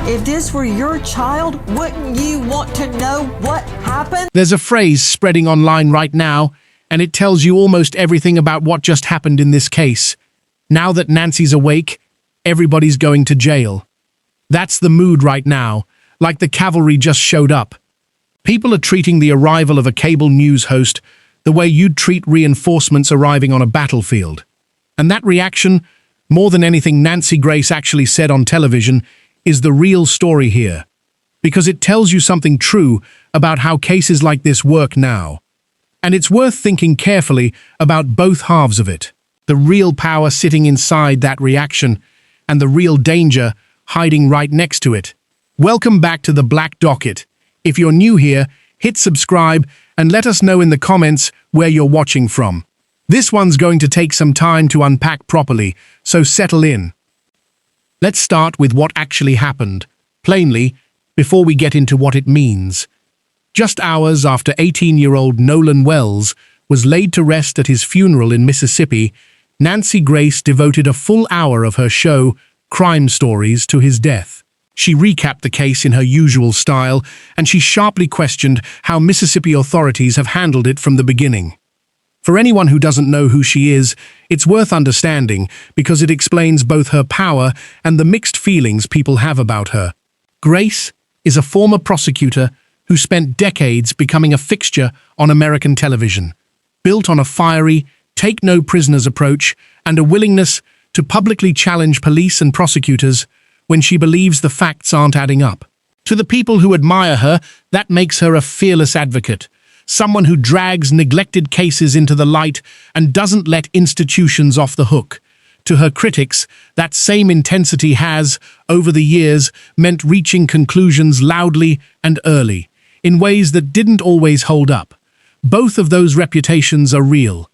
If this were your child, wouldn't you want to know what happened? There's a phrase spreading online right now, and it tells you almost everything about what just happened in this case. Now that Nancy's awake, everybody's going to jail. That's the mood right now, like the cavalry just showed up. People are treating the arrival of a cable news host the way you'd treat reinforcements arriving on a battlefield. And that reaction, more than anything Nancy Grace actually said on television, is the real story here. Because it tells you something true about how cases like this work now. And it's worth thinking carefully about both halves of it. The real power sitting inside that reaction, and the real danger hiding right next to it. Welcome back to the Black Docket. If you're new here, hit subscribe and let us know in the comments where you're watching from. This one's going to take some time to unpack properly, so settle in. Let's start with what actually happened, plainly, before we get into what it means. Just hours after 18-year-old Nolan Wells was laid to rest at his funeral in Mississippi, Nancy Grace devoted a full hour of her show, Crime Stories, to his death. She recapped the case in her usual style, and she sharply questioned how Mississippi authorities have handled it from the beginning. For anyone who doesn't know who she is, it's worth understanding because it explains both her power and the mixed feelings people have about her. Grace is a former prosecutor who spent decades becoming a fixture on American television, built on a fiery, take-no-prisoners approach and a willingness to publicly challenge police and prosecutors when she believes the facts aren't adding up. To the people who admire her, that makes her a fearless advocate, someone who drags neglected cases into the light and doesn't let institutions off the hook. To her critics, that same intensity has, over the years, meant reaching conclusions loudly and early, in ways that didn't always hold up. Both of those reputations are real.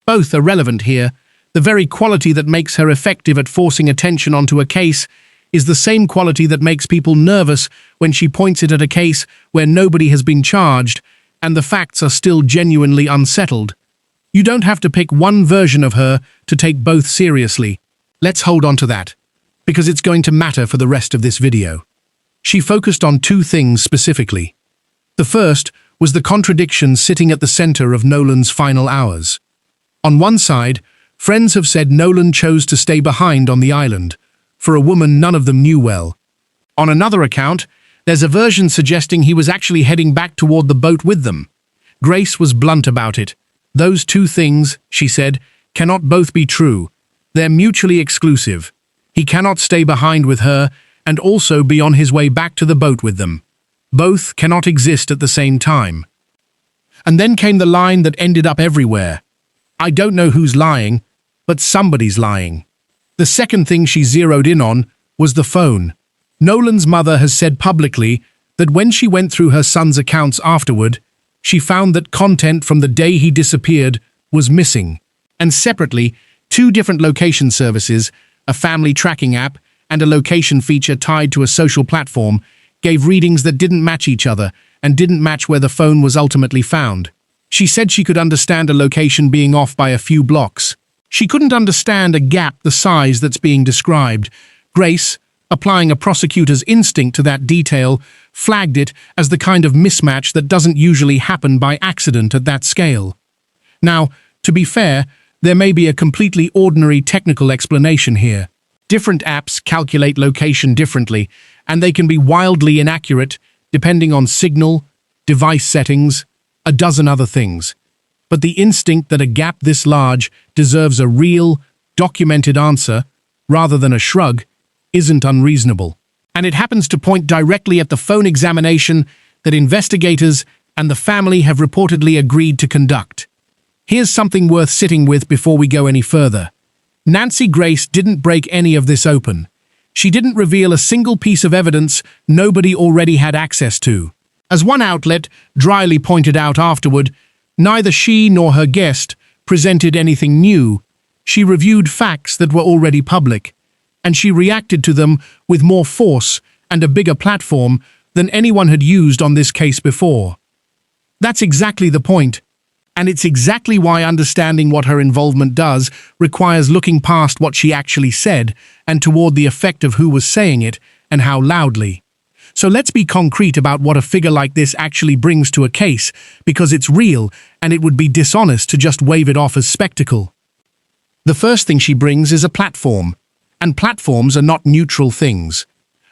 Both are relevant here. The very quality that makes her effective at forcing attention onto a case is the same quality that makes people nervous when she points it at a case where nobody has been charged and the facts are still genuinely unsettled. You don't have to pick one version of her to take both seriously. Let's hold on to that, because it's going to matter for the rest of this video. She focused on two things specifically. The first was the contradictions sitting at the center of Nolan's final hours. On one side, friends have said Nolan chose to stay behind on the island, for a woman none of them knew well. On another account, there's a version suggesting he was actually heading back toward the boat with them. Grace was blunt about it. Those two things, she said, cannot both be true. They're mutually exclusive. He cannot stay behind with her and also be on his way back to the boat with them. Both cannot exist at the same time. And then came the line that ended up everywhere. I don't know who's lying, but somebody's lying. The second thing she zeroed in on was the phone. Nolan's mother has said publicly that when she went through her son's accounts afterward, she found that content from the day he disappeared was missing. And separately, two different location services, a family tracking app and a location feature tied to a social platform, gave readings that didn't match each other and didn't match where the phone was ultimately found. She said she could understand a location being off by a few blocks. She couldn't understand a gap the size that's being described. Grace, applying a prosecutor's instinct to that detail, flagged it as the kind of mismatch that doesn't usually happen by accident at that scale. Now, to be fair, there may be a completely ordinary technical explanation here. Different apps calculate location differently, and they can be wildly inaccurate depending on signal, device settings, a dozen other things. But the instinct that a gap this large deserves a real, documented answer, rather than a shrug, isn't unreasonable. And it happens to point directly at the phone examination that investigators and the family have reportedly agreed to conduct. Here's something worth sitting with before we go any further. Nancy Grace didn't break any of this open. She didn't reveal a single piece of evidence nobody already had access to. As one outlet dryly pointed out afterward, neither she nor her guest presented anything new. She reviewed facts that were already public, and she reacted to them with more force and a bigger platform than anyone had used on this case before. That's exactly the point, and it's exactly why understanding what her involvement does requires looking past what she actually said and toward the effect of who was saying it and how loudly. So let's be concrete about what a figure like this actually brings to a case, because it's real and it would be dishonest to just wave it off as spectacle. The first thing she brings is a platform, and platforms are not neutral things.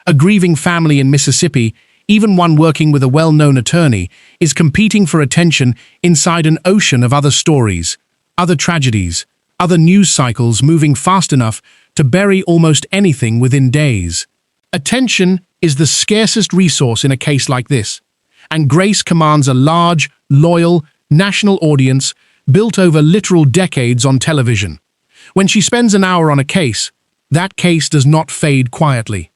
A grieving family in Mississippi, even one working with a well-known attorney, is competing for attention inside an ocean of other stories, other tragedies, other news cycles moving fast enough to bury almost anything within days. Attention is the scarcest resource in a case like this, and Grace commands a large, loyal, national audience built over literal decades on television. When she spends an hour on a case, that case does not fade quietly,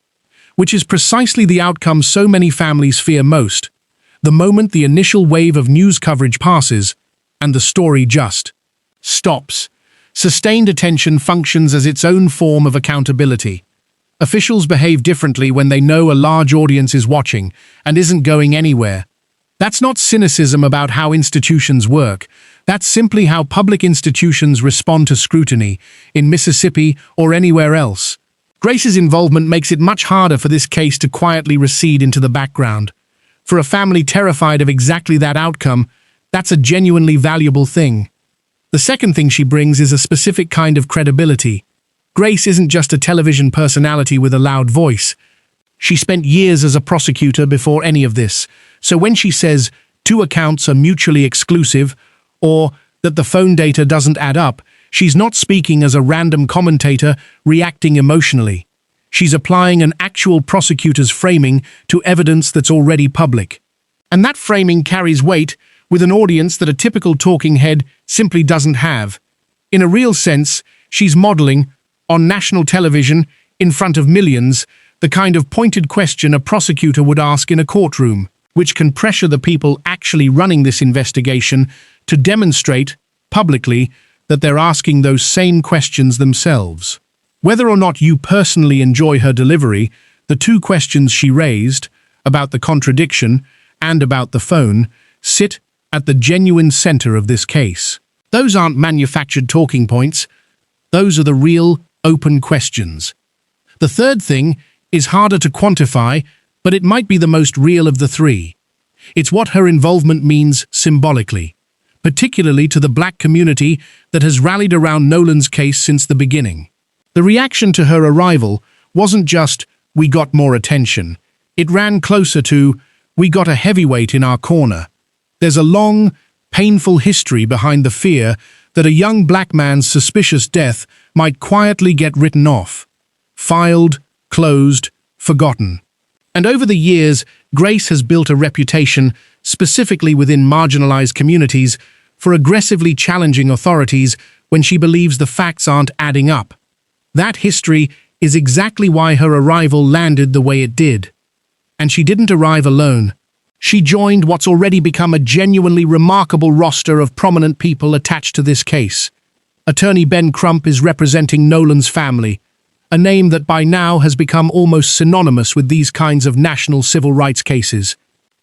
which is precisely the outcome so many families fear most. The moment the initial wave of news coverage passes, and the story just stops. Sustained attention functions as its own form of accountability. Officials behave differently when they know a large audience is watching and isn't going anywhere. That's not cynicism about how institutions work. That's simply how public institutions respond to scrutiny, in Mississippi or anywhere else. Grace's involvement makes it much harder for this case to quietly recede into the background. For a family terrified of exactly that outcome, that's a genuinely valuable thing. The second thing she brings is a specific kind of credibility. Grace isn't just a television personality with a loud voice. She spent years as a prosecutor before any of this, so when she says two accounts are mutually exclusive, or that the phone data doesn't add up, she's not speaking as a random commentator reacting emotionally. She's applying an actual prosecutor's framing to evidence that's already public. And that framing carries weight with an audience that a typical talking head simply doesn't have. In a real sense, she's modeling, on national television, in front of millions, the kind of pointed question a prosecutor would ask in a courtroom, which can pressure the people actually running this investigation to demonstrate, publicly, that they're asking those same questions themselves. Whether or not you personally enjoy her delivery, the two questions she raised, about the contradiction and about the phone, sit at the genuine center of this case. Those aren't manufactured talking points. Those are the real, open questions. The third thing is harder to quantify, but it might be the most real of the three. It's what her involvement means symbolically, particularly to the Black community that has rallied around Nolan's case since the beginning. The reaction to her arrival wasn't just, "we got more attention." It ran closer to, "we got a heavyweight in our corner." There's a long, painful history behind the fear that a young Black man's suspicious death might quietly get written off, filed, closed, forgotten. And over the years, Grace has built a reputation, specifically within marginalized communities, for aggressively challenging authorities when she believes the facts aren't adding up. That history is exactly why her arrival landed the way it did. And she didn't arrive alone. She joined what's already become a genuinely remarkable roster of prominent people attached to this case. Attorney Ben Crump is representing Nolan's family, a name that by now has become almost synonymous with these kinds of national civil rights cases.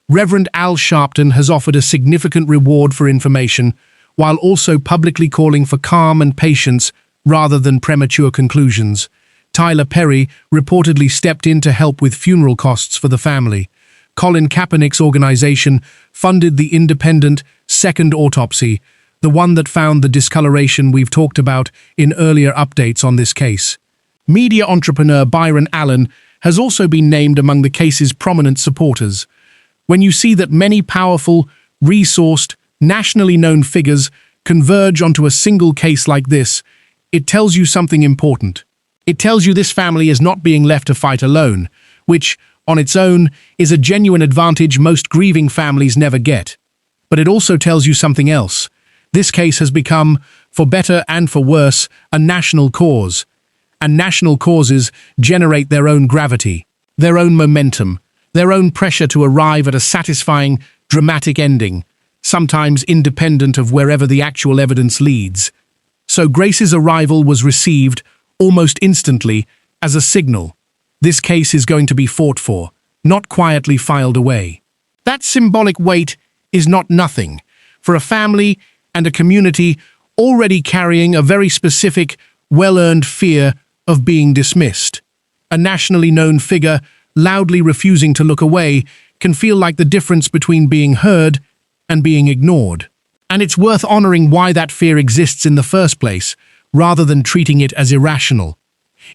Reverend Al Sharpton has offered a significant reward for information, while also publicly calling for calm and patience rather than premature conclusions. Tyler Perry reportedly stepped in to help with funeral costs for the family. Colin Kaepernick's organization funded the independent second autopsy, the one that found the discoloration we've talked about in earlier updates on this case. Media entrepreneur Byron Allen has also been named among the case's prominent supporters. When you see that many powerful, resourced, nationally known figures converge onto a single case like this, it tells you something important. It tells you this family is not being left to fight alone, which, on its own, is a genuine advantage most grieving families never get. But it also tells you something else. This case has become, for better and for worse, a national cause. And national causes generate their own gravity, their own momentum, their own pressure to arrive at a satisfying, dramatic ending, sometimes independent of wherever the actual evidence leads. So Grace's arrival was received, almost instantly, as a signal. This case is going to be fought for, not quietly filed away. That symbolic weight is not nothing for a family and a community already carrying a very specific, well-earned fear of being dismissed. A nationally known figure loudly refusing to look away, can feel like the difference between being heard and being ignored. And it's worth honoring why that fear exists in the first place, rather than treating it as irrational.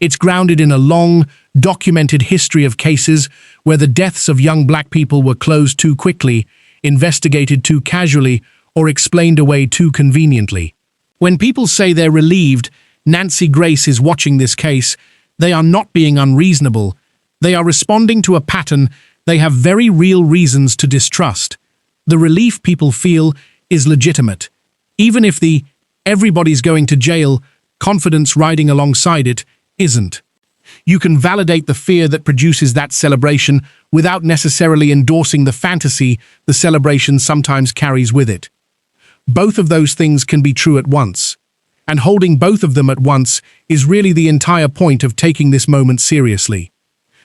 It's grounded in a long, documented history of cases where the deaths of young black people were closed too quickly, investigated too casually, or explained away too conveniently. When people say they're relieved Nancy Grace is watching this case, they are not being unreasonable. They are responding to a pattern they have very real reasons to distrust. The relief people feel is legitimate, even if the "everybody's going to jail" confidence riding alongside it isn't. You can validate the fear that produces that celebration without necessarily endorsing the fantasy the celebration sometimes carries with it. Both of those things can be true at once, and holding both of them at once is really the entire point of taking this moment seriously.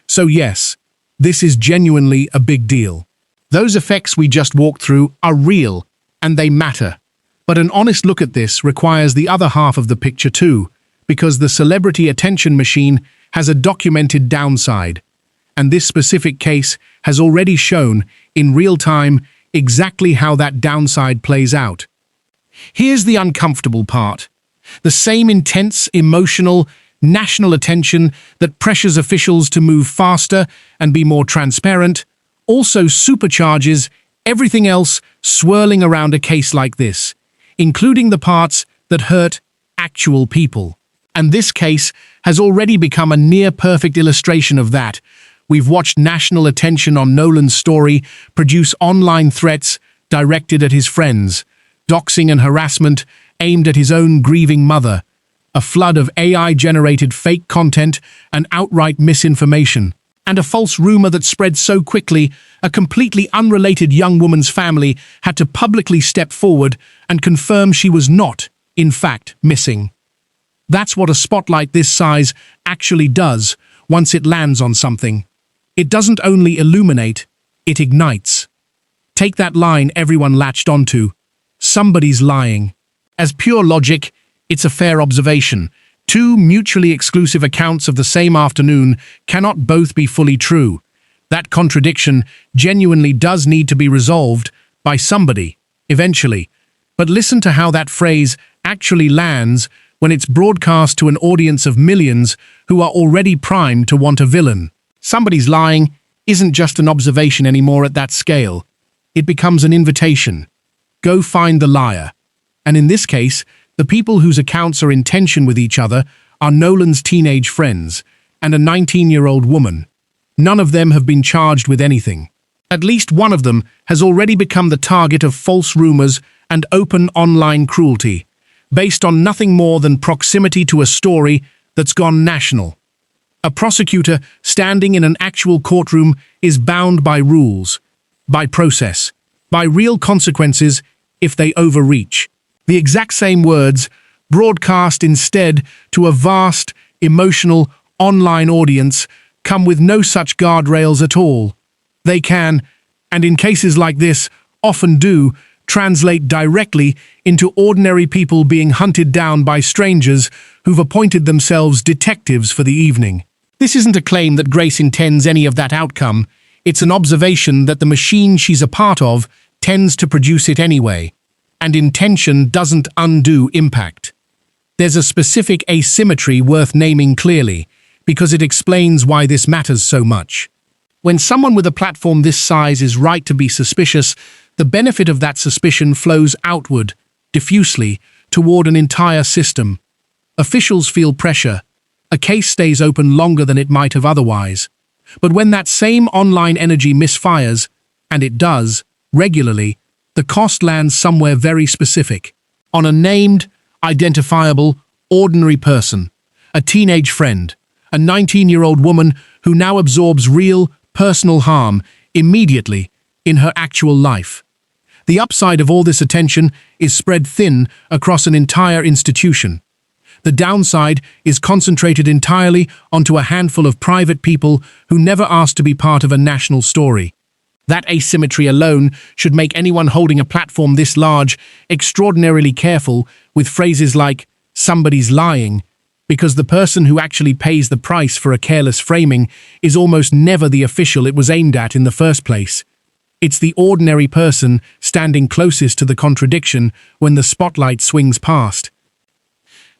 So yes, this is genuinely a big deal. Those effects we just walked through are real, and they matter. But an honest look at this requires the other half of the picture too, because the celebrity attention machine has a documented downside, and this specific case has already shown, in real time, exactly how that downside plays out. Here's the uncomfortable part. The same intense, emotional, national attention that pressures officials to move faster and be more transparent also supercharges everything else swirling around a case like this, including the parts that hurt actual people. And this case has already become a near-perfect illustration of that. We've watched national attention on Nolan's story produce online threats directed at his friends, doxing and harassment aimed at his own grieving mother, a flood of AI-generated fake content and outright misinformation, and a false rumor that spread so quickly a completely unrelated young woman's family had to publicly step forward and confirm she was not, in fact, missing. That's what a spotlight this size actually does once it lands on something. It doesn't only illuminate, it ignites. Take that line everyone latched onto. Somebody's lying. As pure logic, it's a fair observation. Two mutually exclusive accounts of the same afternoon cannot both be fully true. That contradiction genuinely does need to be resolved by somebody, eventually. But listen to how that phrase actually lands when it's broadcast to an audience of millions who are already primed to want a villain. Somebody's lying isn't just an observation anymore at that scale. It becomes an invitation. Go find the liar. And in this case, the people whose accounts are in tension with each other are Nolan's teenage friends and a 19-year-old woman. None of them have been charged with anything. At least one of them has already become the target of false rumors and open online cruelty, based on nothing more than proximity to a story that's gone national. A prosecutor standing in an actual courtroom is bound by rules, by process, by real consequences if they overreach. The exact same words, broadcast instead to a vast, emotional, online audience, come with no such guardrails at all. They can, and in cases like this, often do, translate directly into ordinary people being hunted down by strangers who've appointed themselves detectives for the evening. This isn't a claim that Grace intends any of that outcome. It's an observation that the machine she's a part of tends to produce it anyway. And intention doesn't undo impact. There's a specific asymmetry worth naming clearly, because it explains why this matters so much. When someone with a platform this size is right to be suspicious, the benefit of that suspicion flows outward, diffusely, toward an entire system. Officials feel pressure. A case stays open longer than it might have otherwise. But when that same online energy misfires, and it does, regularly, the cost lands somewhere very specific, on a named, identifiable, ordinary person, a teenage friend, a 19-year-old woman who now absorbs real, personal harm immediately in her actual life. The upside of all this attention is spread thin across an entire institution. The downside is concentrated entirely onto a handful of private people who never asked to be part of a national story. That asymmetry alone should make anyone holding a platform this large extraordinarily careful with phrases like, "somebody's lying," because the person who actually pays the price for a careless framing is almost never the official it was aimed at in the first place. It's the ordinary person standing closest to the contradiction when the spotlight swings past.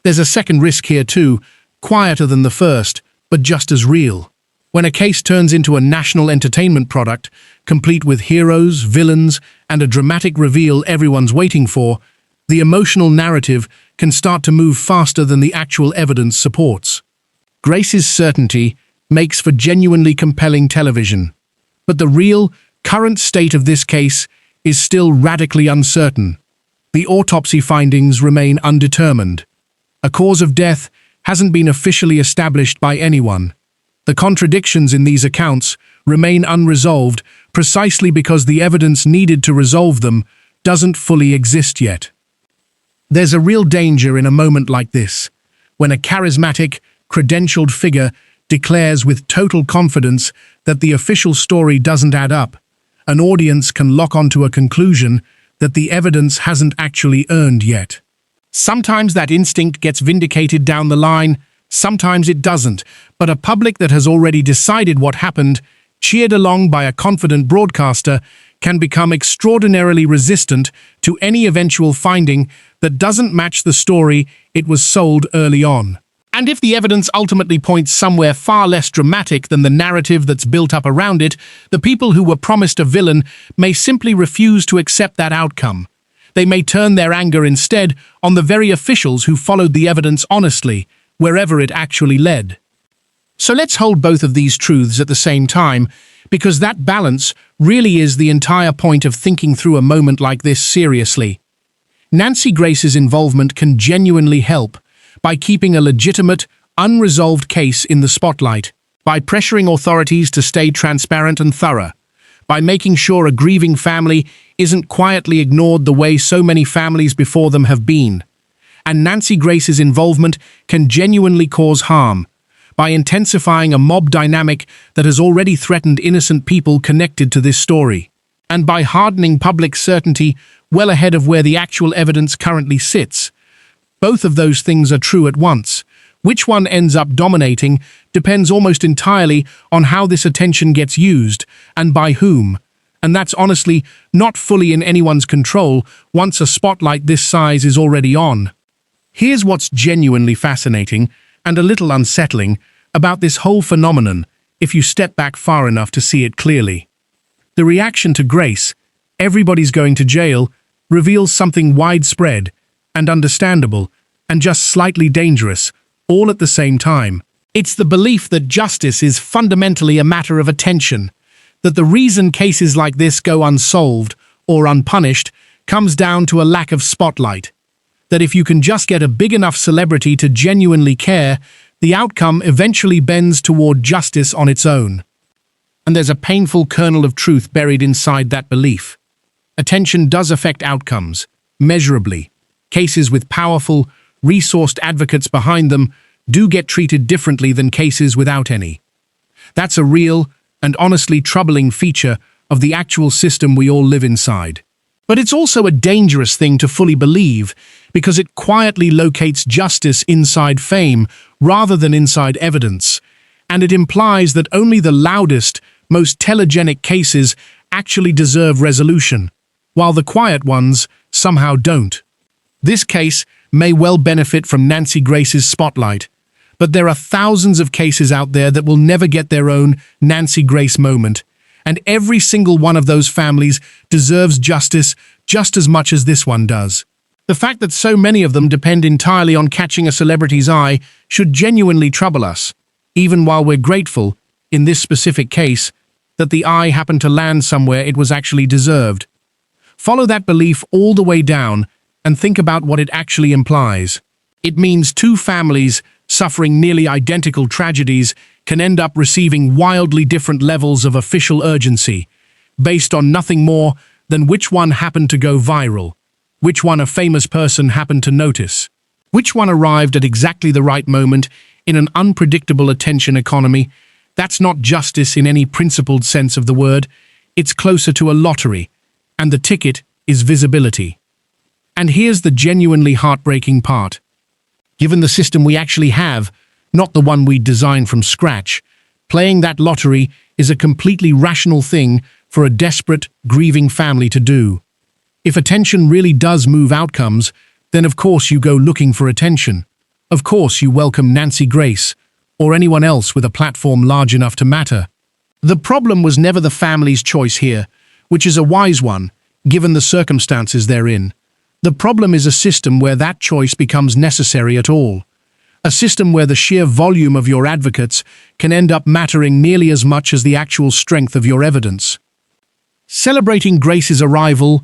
There's a second risk here too, quieter than the first, but just as real. When a case turns into a national entertainment product, complete with heroes, villains, and a dramatic reveal everyone's waiting for, the emotional narrative can start to move faster than the actual evidence supports. Grace's certainty makes for genuinely compelling television. But the real, current state of this case is still radically uncertain. The autopsy findings remain undetermined. A cause of death hasn't been officially established by anyone. The contradictions in these accounts remain unresolved precisely because the evidence needed to resolve them doesn't fully exist yet. There's a real danger in a moment like this, when a charismatic, credentialed figure declares with total confidence that the official story doesn't add up. An audience can lock onto a conclusion that the evidence hasn't actually earned yet. Sometimes that instinct gets vindicated down the line, sometimes it doesn't, but a public that has already decided what happened, cheered along by a confident broadcaster, can become extraordinarily resistant to any eventual finding that doesn't match the story it was sold early on. And if the evidence ultimately points somewhere far less dramatic than the narrative that's built up around it, the people who were promised a villain may simply refuse to accept that outcome. They may turn their anger instead on the very officials who followed the evidence honestly, wherever it actually led. So let's hold both of these truths at the same time, because that balance really is the entire point of thinking through a moment like this seriously. Nancy Grace's involvement can genuinely help by keeping a legitimate, unresolved case in the spotlight, by pressuring authorities to stay transparent and thorough, by making sure a grieving family isn't quietly ignored the way so many families before them have been. And Nancy Grace's involvement can genuinely cause harm, by intensifying a mob dynamic that has already threatened innocent people connected to this story, and by hardening public certainty well ahead of where the actual evidence currently sits. Both of those things are true at once. Which one ends up dominating depends almost entirely on how this attention gets used, and by whom. And that's honestly not fully in anyone's control once a spotlight this size is already on. Here's what's genuinely fascinating, and a little unsettling, about this whole phenomenon, if you step back far enough to see it clearly. The reaction to Grace, "everybody's going to jail," reveals something widespread and understandable and just slightly dangerous, all at the same time. It's the belief that justice is fundamentally a matter of attention, that the reason cases like this go unsolved or unpunished comes down to a lack of spotlight, that if you can just get a big enough celebrity to genuinely care, the outcome eventually bends toward justice on its own. And there's a painful kernel of truth buried inside that belief. Attention does affect outcomes, measurably. Cases with powerful, resourced advocates behind them do get treated differently than cases without any. That's a real and honestly troubling feature of the actual system we all live inside. But it's also a dangerous thing to fully believe, because it quietly locates justice inside fame rather than inside evidence, and it implies that only the loudest, most telegenic cases actually deserve resolution, while the quiet ones somehow don't. This case may well benefit from Nancy Grace's spotlight, but there are thousands of cases out there that will never get their own Nancy Grace moment, and every single one of those families deserves justice just as much as this one does. The fact that so many of them depend entirely on catching a celebrity's eye should genuinely trouble us, even while we're grateful, in this specific case, that the eye happened to land somewhere it was actually deserved. Follow that belief all the way down and think about what it actually implies. It means two families suffering nearly identical tragedies can end up receiving wildly different levels of official urgency, based on nothing more than which one happened to go viral, which one a famous person happened to notice, which one arrived at exactly the right moment in an unpredictable attention economy. That's not justice in any principled sense of the word. It's closer to a lottery, and the ticket is visibility. And here's the genuinely heartbreaking part. given the system we actually have, not the one we designed from scratch. Playing that lottery is a completely rational thing for a desperate, grieving family to do. If attention really does move outcomes, then of course you go looking for attention. Of course you welcome Nancy Grace, or anyone else with a platform large enough to matter. The problem was never the family's choice here, which is a wise one, given the circumstances they're in. The problem is a system where that choice becomes necessary at all. A system where the sheer volume of your advocates can end up mattering nearly as much as the actual strength of your evidence. Celebrating Grace's arrival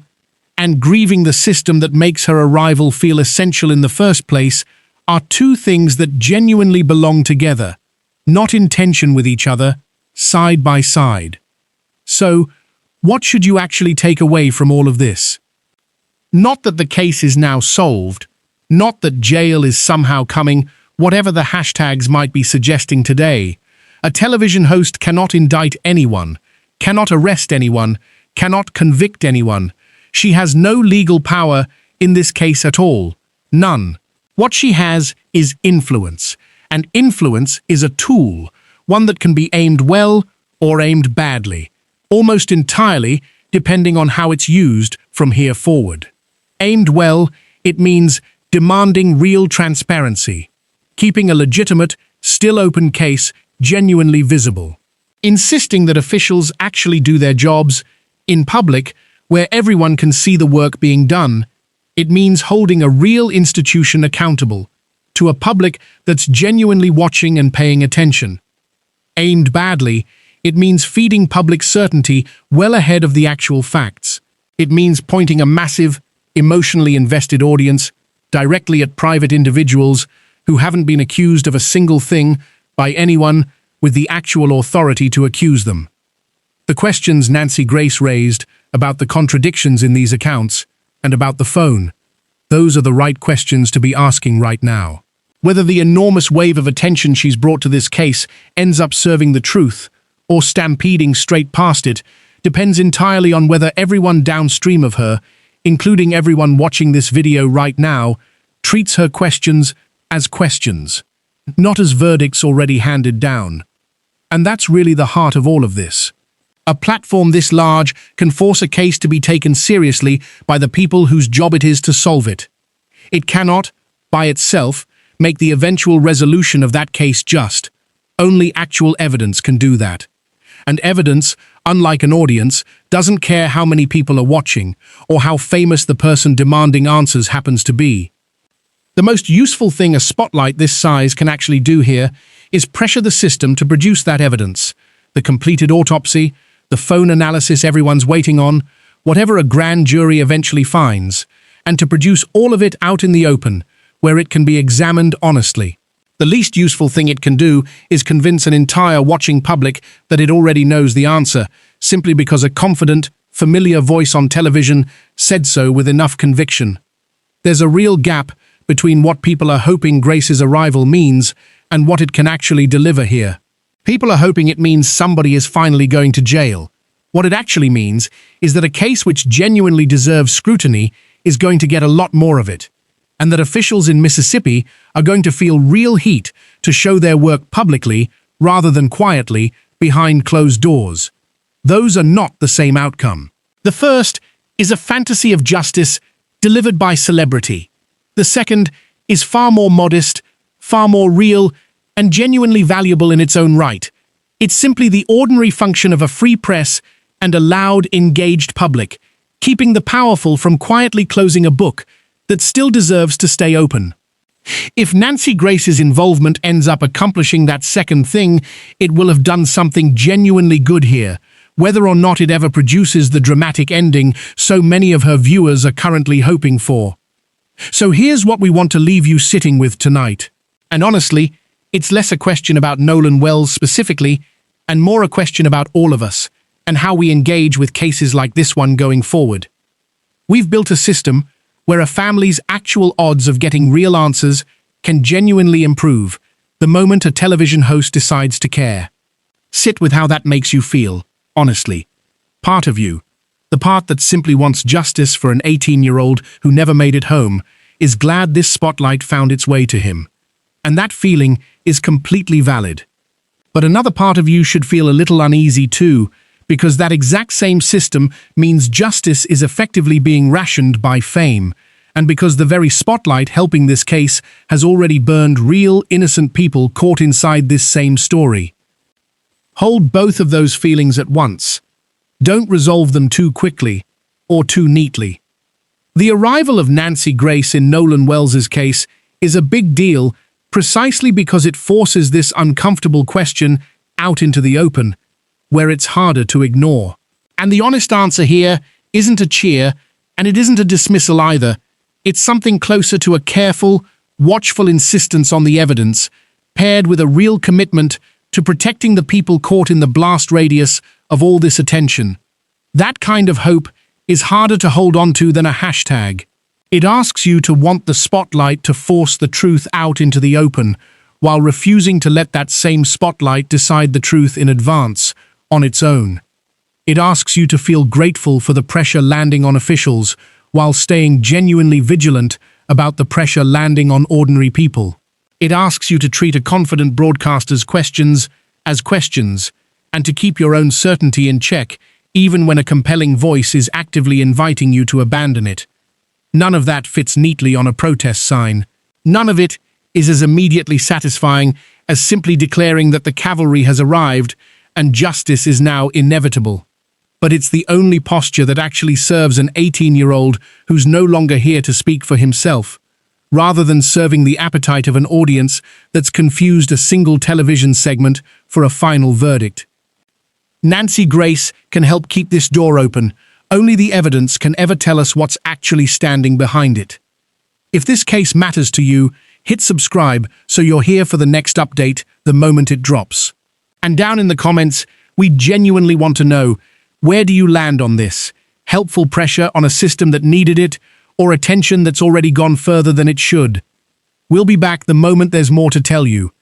and grieving the system that makes her arrival feel essential in the first place are two things that genuinely belong together, not in tension with each other, side by side. So, what should you actually take away from all of this? Not that the case is now solved, not that jail is somehow coming, whatever the hashtags might be suggesting today. A television host cannot indict anyone, cannot arrest anyone, cannot convict anyone. She has no legal power in this case at all. None. What she has is influence, and influence is a tool, one that can be aimed well or aimed badly, almost entirely depending on how it's used from here forward. Aimed well, it means demanding real transparency, keeping a legitimate, still open case genuinely visible, insisting that officials actually do their jobs in public where everyone can see the work being done. It means holding a real institution accountable to a public that's genuinely watching and paying attention. Aimed badly, it means feeding public certainty well ahead of the actual facts. It means pointing a massive, emotionally invested audience directly at private individuals who haven't been accused of a single thing by anyone with the actual authority to accuse them. The questions Nancy Grace raised about the contradictions in these accounts and about the phone, those are the right questions to be asking right now. Whether the enormous wave of attention she's brought to this case ends up serving the truth or stampeding straight past it depends entirely on whether everyone downstream of her, including everyone watching this video right now, treats her questions as questions, not as verdicts already handed down. And that's really the heart of all of this. A platform this large can force a case to be taken seriously by the people whose job it is to solve it. It cannot, by itself, make the eventual resolution of that case just. Only actual evidence can do that. And evidence, unlike an audience, doesn't care how many people are watching or how famous the person demanding answers happens to be. The most useful thing a spotlight this size can actually do here is pressure the system to produce that evidence, the completed autopsy, the phone analysis everyone's waiting on, whatever a grand jury eventually finds, and to produce all of it out in the open, where it can be examined honestly. The least useful thing it can do is convince an entire watching public that it already knows the answer, simply because a confident, familiar voice on television said so with enough conviction. There's a real gap between what people are hoping Grace's arrival means and what it can actually deliver here. People are hoping it means somebody is finally going to jail. What it actually means is that a case which genuinely deserves scrutiny is going to get a lot more of it, and that officials in Mississippi are going to feel real heat to show their work publicly rather than quietly behind closed doors. Those are not the same outcome. The first is a fantasy of justice delivered by celebrity. The second is far more modest, far more real, and genuinely valuable in its own right. It's simply the ordinary function of a free press and a loud, engaged public, keeping the powerful from quietly closing a book that still deserves to stay open. If Nancy Grace's involvement ends up accomplishing that second thing, it will have done something genuinely good here, whether or not it ever produces the dramatic ending so many of her viewers are currently hoping for. So here's what we want to leave you sitting with tonight. And honestly, it's less a question about Nolan Wells specifically, and more a question about all of us, and how we engage with cases like this one going forward. We've built a system where a family's actual odds of getting real answers can genuinely improve the moment a television host decides to care. Sit with how that makes you feel, honestly. Part of you, the part that simply wants justice for an 18-year-old who never made it home, is glad this spotlight found its way to him. And that feeling is completely valid. But another part of you should feel a little uneasy too, because that exact same system means justice is effectively being rationed by fame, and because the very spotlight helping this case has already burned real, innocent people caught inside this same story. Hold both of those feelings at once. Don't resolve them too quickly or too neatly. The arrival of Nancy Grace in Nolan Wells's case is a big deal precisely because it forces this uncomfortable question out into the open, where it's harder to ignore. And the honest answer here isn't a cheer, and it isn't a dismissal either. It's something closer to a careful, watchful insistence on the evidence, paired with a real commitment to protecting the people caught in the blast radius of all this attention. That kind of hope is harder to hold on to than a hashtag. It asks you to want the spotlight to force the truth out into the open, while refusing to let that same spotlight decide the truth in advance, on its own. It asks you to feel grateful for the pressure landing on officials, while staying genuinely vigilant about the pressure landing on ordinary people. It asks you to treat a confident broadcaster's questions as questions, and to keep your own certainty in check, even when a compelling voice is actively inviting you to abandon it. None of that fits neatly on a protest sign. None of it is as immediately satisfying as simply declaring that the cavalry has arrived and justice is now inevitable. But it's the only posture that actually serves an 18-year-old who's no longer here to speak for himself, rather than serving the appetite of an audience that's confused a single television segment for a final verdict. Nancy Grace can help keep this door open. Only the evidence can ever tell us what's actually standing behind it. If this case matters to you, hit subscribe so you're here for the next update the moment it drops. And down in the comments, we genuinely want to know, where do you land on this? Helpful pressure on a system that needed it, or attention that's already gone further than it should? We'll be back the moment there's more to tell you.